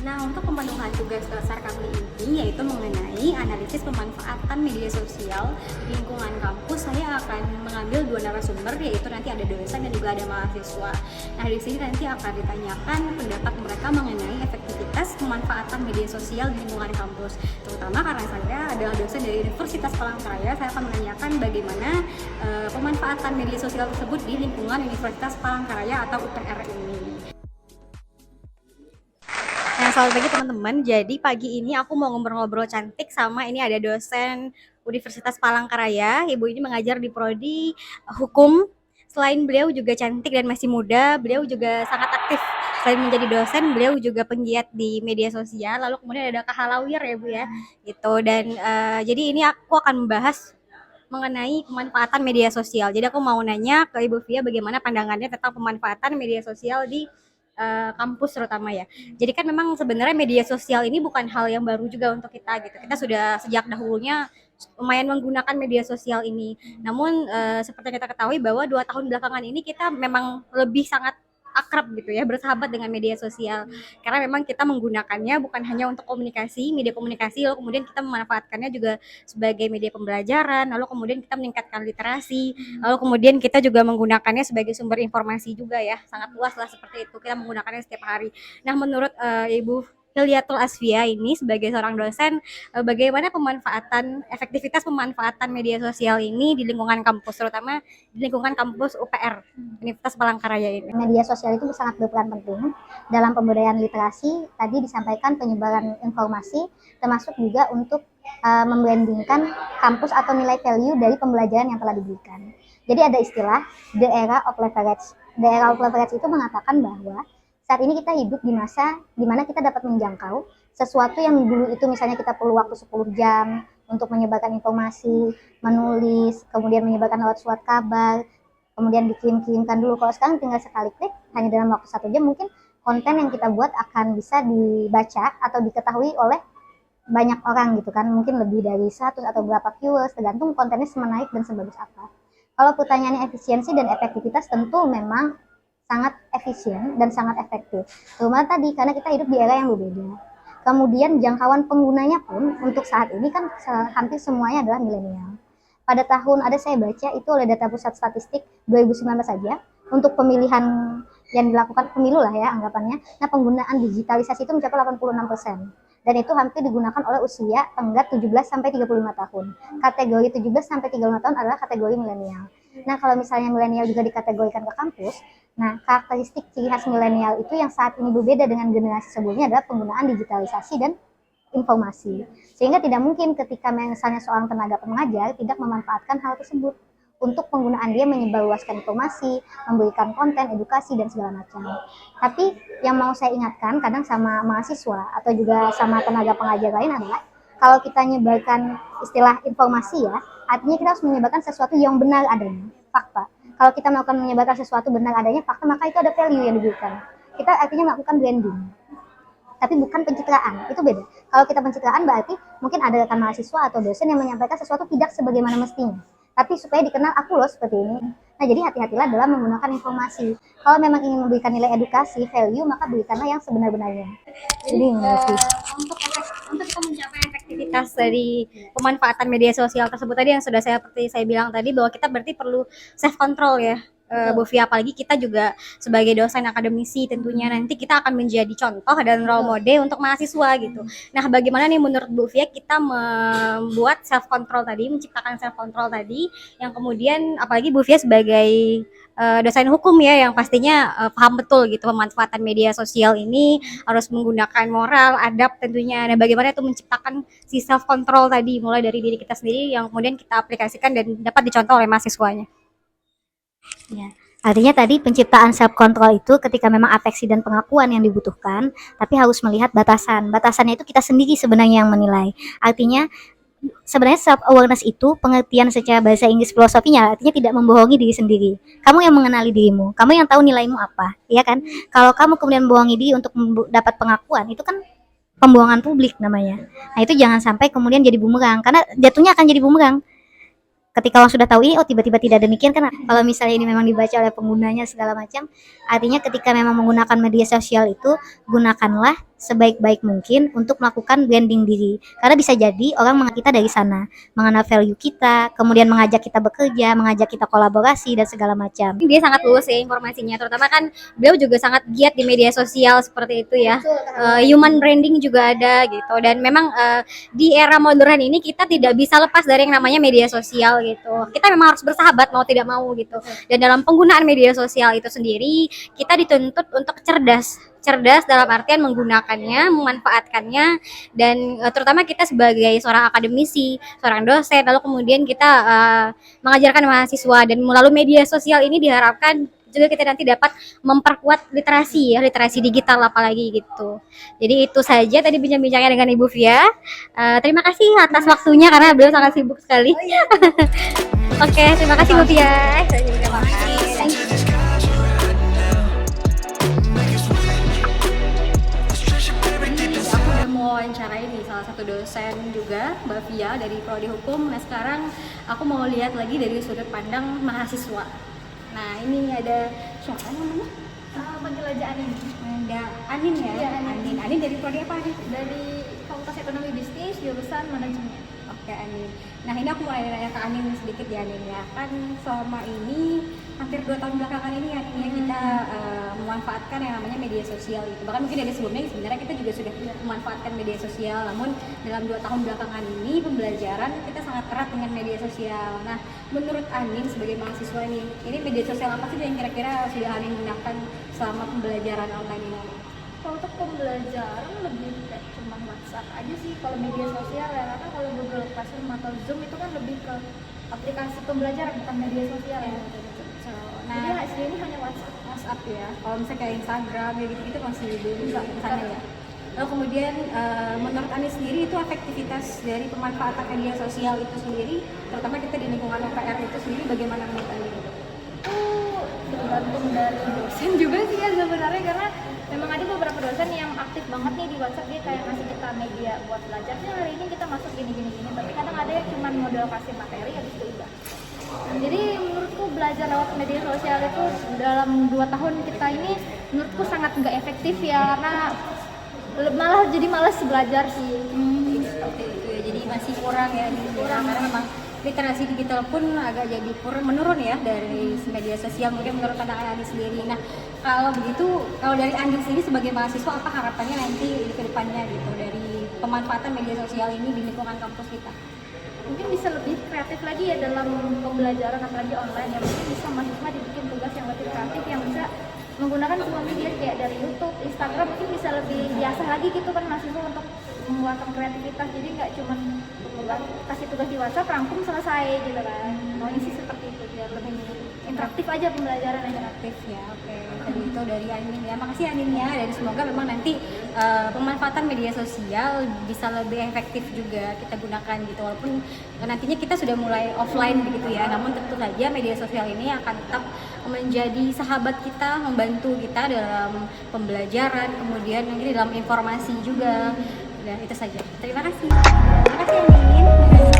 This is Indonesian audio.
Nah, untuk pemenuhan tugas dasar kami ini yaitu mengenai analisis pemanfaatan media sosial di lingkungan kampus. Saya akan mengambil dua narasumber, yaitu nanti ada dosen dan juga ada mahasiswa. Nah, di sini nanti akan ditanyakan pendapat mereka mengenai efektivitas pemanfaatan media sosial di lingkungan kampus. Terutama karena saya adalah dosen dari Universitas Palangkaraya, saya akan menanyakan bagaimana pemanfaatan media sosial tersebut di lingkungan Universitas Palangkaraya atau UPR ini. Nah, selamat pagi teman-teman. Jadi pagi ini aku mau ngobrol-ngobrol cantik sama ini ada dosen Universitas Palangkaraya. Ibu ini mengajar di prodi Hukum. Selain beliau juga cantik dan masih muda, beliau juga sangat aktif. Selain menjadi dosen, beliau juga penggiat di media sosial. Lalu kemudian ada Kak Halawir ya Bu ya. Gitu. Dan jadi ini aku akan membahas mengenai pemanfaatan media sosial. Jadi aku mau nanya ke Ibu Via bagaimana pandangannya tentang pemanfaatan media sosial di kampus terutama ya. Jadi kan memang sebenarnya media sosial ini bukan hal yang baru juga untuk kita gitu. Kita sudah sejak dahulunya lumayan menggunakan media sosial ini. Namun seperti kita ketahui bahwa 2 tahun belakangan ini kita memang lebih sangat akrab gitu ya, bersahabat dengan media sosial. Karena memang kita menggunakannya bukan hanya untuk komunikasi, media komunikasi, lalu kemudian kita memanfaatkannya juga sebagai media pembelajaran, lalu kemudian kita meningkatkan literasi, lalu kemudian kita juga menggunakannya sebagai sumber informasi juga ya, sangat luas lah seperti itu, kita menggunakannya setiap hari. Nah, menurut Ibu Hilyatul Asfia ini sebagai seorang dosen, bagaimana efektivitas pemanfaatan media sosial ini di lingkungan kampus, terutama di lingkungan kampus UPR, Universitas Palangkaraya ini? Media sosial itu sangat berperan penting dalam pemberdayaan literasi. Tadi disampaikan penyebaran informasi, termasuk juga untuk membrandingkan kampus atau nilai value dari pembelajaran yang telah diberikan. Jadi ada istilah the era of leverage. The era of leverage itu mengatakan bahwa saat ini kita hidup di masa di mana kita dapat menjangkau sesuatu yang dulu itu misalnya kita perlu waktu 10 jam untuk menyebarkan informasi, menulis, kemudian menyebarkan lewat surat kabar, kemudian dikirim-kirimkan dulu. Kalau sekarang tinggal sekali klik, hanya dalam waktu 1 jam mungkin konten yang kita buat akan bisa dibaca atau diketahui oleh banyak orang gitu kan, mungkin lebih dari 100 atau berapa viewers, tergantung kontennya semenarik dan sebagus apa. Kalau pertanyaannya efisiensi dan efektivitas, tentu memang sangat efisien dan sangat efektif. Cuma tadi karena kita hidup di era yang berbeda. Kemudian jangkauan penggunanya pun untuk saat ini kan hampir semuanya adalah milenial. Pada tahun ada saya baca itu oleh data pusat statistik 2019 saja untuk pemilihan yang dilakukan pemilu lah ya anggapannya. Nah, penggunaan digitalisasi itu mencapai 86%. Dan itu hampir digunakan oleh usia tenggat 17 sampai 35 tahun. Kategori 17 sampai 35 tahun adalah kategori milenial. Nah, kalau misalnya milenial juga dikategorikan ke kampus, nah karakteristik ciri khas milenial itu yang saat ini berbeda dengan generasi sebelumnya adalah penggunaan digitalisasi dan informasi. Sehingga tidak mungkin ketika misalnya seorang tenaga pengajar tidak memanfaatkan hal tersebut untuk penggunaan dia menyebarluaskan informasi, memberikan konten, edukasi, dan segala macam. Tapi yang mau saya ingatkan kadang sama mahasiswa atau juga sama tenaga pengajar lain adalah kalau kita menyebarkan istilah informasi ya, artinya kita harus menyebarkan sesuatu yang benar adanya, fakta. Kalau kita melakukan menyebarkan sesuatu benar adanya fakta, maka itu ada value yang diberikan. Kita artinya melakukan branding, tapi bukan pencitraan, itu beda. Kalau kita pencitraan berarti mungkin ada rekan mahasiswa atau dosen yang menyampaikan sesuatu tidak sebagaimana mestinya, tapi supaya dikenal aku loh seperti ini. Nah, jadi hati-hatilah dalam menggunakan informasi. Kalau memang ingin memberikan nilai edukasi, value, maka berikanlah yang sebenar-benarnya. Jadi Untuk kita mencapai efektivitas dari pemanfaatan media sosial tersebut tadi yang sudah seperti saya bilang tadi, bahwa kita berarti perlu self control ya, Bu Fia. Apalagi kita juga sebagai dosen akademisi tentunya nanti kita akan menjadi contoh dan role model untuk mahasiswa gitu. Nah, bagaimana nih menurut Bu Fia kita membuat self control tadi, menciptakan self control tadi, yang kemudian apalagi Bu Fia sebagai dosen hukum ya, yang pastinya paham betul gitu pemanfaatan media sosial ini harus menggunakan moral, adab tentunya. Nah, bagaimana itu menciptakan si self control tadi mulai dari diri kita sendiri yang kemudian kita aplikasikan dan dapat dicontoh oleh mahasiswanya. Ya, artinya tadi penciptaan self control itu ketika memang afeksi dan pengakuan yang dibutuhkan, tapi harus melihat batasan. Batasannya itu kita sendiri sebenarnya yang menilai. Artinya sebenarnya self awareness itu pengertian secara bahasa Inggris filosofinya artinya tidak membohongi diri sendiri. Kamu yang mengenali dirimu, kamu yang tahu nilaimu apa, ya kan? Kalau kamu kemudian membohongi diri untuk dapat pengakuan, itu kan pembohongan publik namanya. Nah, itu jangan sampai kemudian jadi bumerang, karena jatuhnya akan jadi bumerang. Ketika orang sudah tahu ini, oh tiba-tiba tidak demikian kan? Kalau misalnya ini memang dibaca oleh penggunanya segala macam, Artinya ketika memang menggunakan media sosial itu, gunakanlah sebaik-baik mungkin untuk melakukan branding diri. Karena bisa jadi orang mengenal kita dari sana, mengenal value kita, kemudian mengajak kita bekerja, mengajak kita kolaborasi dan segala macam. Dia sangat luas ya informasinya, terutama kan beliau juga sangat giat di media sosial seperti itu ya. Human branding juga ada gitu, dan memang di era modern ini kita tidak bisa lepas dari yang namanya media sosial gitu. Kita memang harus bersahabat mau tidak mau gitu. Dan dalam penggunaan media sosial itu sendiri kita dituntut untuk cerdas dalam artian menggunakannya, memanfaatkannya, dan terutama kita sebagai seorang akademisi, seorang dosen, lalu kemudian kita mengajarkan mahasiswa, dan melalui media sosial ini diharapkan juga kita nanti dapat memperkuat literasi ya, literasi digital apalagi gitu. Jadi itu saja tadi bincang-bincangnya dengan Ibu Via. Terima kasih atas waktunya karena beliau sangat sibuk sekali. Oke, terima kasih Bu Via. Terima kasih. Mewawancarai nih salah satu dosen juga, Mbak Via dari Prodi Hukum. Nah sekarang aku mau lihat lagi dari sudut pandang mahasiswa. Nah ini ada siapa namanya? Panggil aja Anin. Ada Anin ya? Iya, Anin. Anin dari Prodi apa Anin? Dari Fakultas Ekonomi Bisnis, jurusan Manajemen. Oke Anin. Nah ini aku mau nanya ke Anin sedikit ya Anin ya. Kan selama ini hampir 2 tahun belakangan ini ya Anin ya, kita memanfaatkan yang namanya media sosial itu. Bahkan mungkin dari sebelumnya sebenarnya kita juga sudah memanfaatkan media sosial. Namun dalam 2 tahun belakangan ini pembelajaran kita sangat erat dengan media sosial. Nah menurut Anin sebagai mahasiswa ini media sosial apa sih yang kira-kira sudah Anin gunakan selama pembelajaran online ini? Kalau untuk pembelajaran lebih kayak cuma WhatsApp aja sih kalau media sosial ya, karena kalau Google Classroom atau Zoom itu kan lebih ke aplikasi pembelajaran bukan media sosial ya. Nah, Jadi hasilnya ini hanya WhatsApp ya. Kalau misalnya kayak Instagram ya gitu-gitu masih belum bisa ke sana ya. Lalu kemudian menurut Anis sendiri itu efektivitas dari pemanfaatan media sosial itu sendiri, terutama kita di lingkungan UPR itu sendiri bagaimana menurut Anis? itu tergantung dari dosen juga sih ya sebenarnya, karena memang ada beberapa dosen yang aktif banget nih di WhatsApp, dia kayak ngasih kita media buat belajar nih, hari ini kita masuk gini, tapi kadang ada yang cuma modal kasih materi habis itu udah. Jadi menurutku belajar lewat media sosial itu dalam 2 tahun kita ini menurutku sangat nggak efektif ya, karena malah jadi malas belajar sih. Seperti itu ya, jadi masih kurang ya, karena memang literasi digital pun agak jadi menurun ya dari media sosial mungkin menurut pandangan Andi sendiri. Nah kalau begitu, kalau dari Andi sendiri sebagai mahasiswa apa harapannya nanti ke depannya gitu dari pemanfaatan media sosial ini di lingkungan kampus kita? Mungkin bisa lebih kreatif lagi ya dalam pembelajaran apalagi online ya, mungkin bisa mahasiswa dibikin tugas yang lebih kreatif yang bisa menggunakan semua media kayak dari YouTube, Instagram, mungkin bisa lebih biasa lagi gitu kan mahasiswa untuk mengeluarkan kreativitas, jadi nggak cuma kasih tugas di WhatsApp rangkum selesai gitu kan. Mau sih seperti itu biar lebih interaktif aja pembelajaran interaktif ya. Oke, tadi itu dari Anin ya, makasih Anin ya, dan semoga memang nanti pemanfaatan media sosial bisa lebih efektif juga kita gunakan gitu, walaupun nantinya kita sudah mulai offline begitu ya, namun tentu saja media sosial ini akan tetap menjadi sahabat kita, membantu kita dalam pembelajaran, kemudian nanti dalam informasi juga. Dan itu saja. Terima kasih. Terima kasih Anin.